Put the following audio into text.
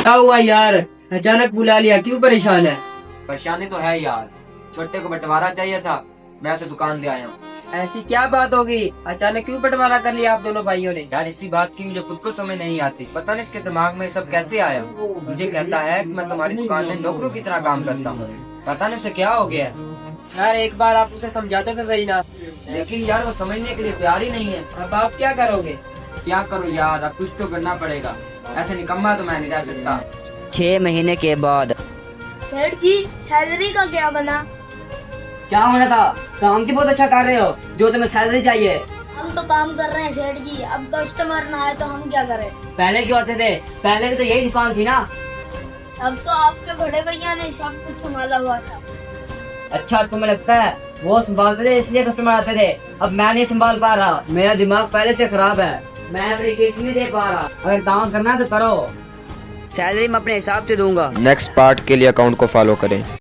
क्या हुआ यार, अचानक बुला लिया, क्यों परेशान है? परेशानी तो है यार, छोटे को बंटवारा चाहिए था, मैं ऐसे दुकान दे आया हूँ। ऐसी क्या बात होगी, अचानक क्यों बंटवारा कर लिया आप दोनों भाइयों ने? यार इसी बात की मुझे खुद को समझ नहीं आती, पता नहीं इसके दिमाग में ये सब कैसे आया। मुझे कहता है कि मैं तुम्हारी दुकान में नौकरों की तरह काम करता हूँ, पता नहीं उसे क्या हो गया है। यार एक बार आप उसे समझाते तो सही ना। लेकिन यार वो समझने के लिए तैयार ही नहीं है। अब आप क्या करोगे? क्या करूँ यार, अब कुछ तो करना पड़ेगा, ऐसे निकम्मा तो मैं नहीं रह सकता। 6 महीने के बाद। सेठ जी, सैलरी का क्या बना? क्या होना था? काम की बहुत अच्छा कर रहे हो, जो तुम्हें सैलरी चाहिए। हम तो काम कर रहे हैं सेठ जी, अब कस्टमर ना आए तो हम क्या करें? पहले क्यों आते थे? पहले भी तो यही दुकान थी ना। अब तो आपके बड़े भैया ने सब कुछ संभाला हुआ था। अच्छा, तुम्हें लगता है वो संभालते थे इसलिए कस्टमर आते थे? अब मैं नहीं संभाल पा रहा, मेरा दिमाग पहले से खराब है, मैं अपनी किस्त नहीं दे पा रहा। अगर काम करना है तो करो, सैलरी मैं अपने हिसाब से दूंगा। नेक्स्ट पार्ट के लिए अकाउंट को फॉलो करें।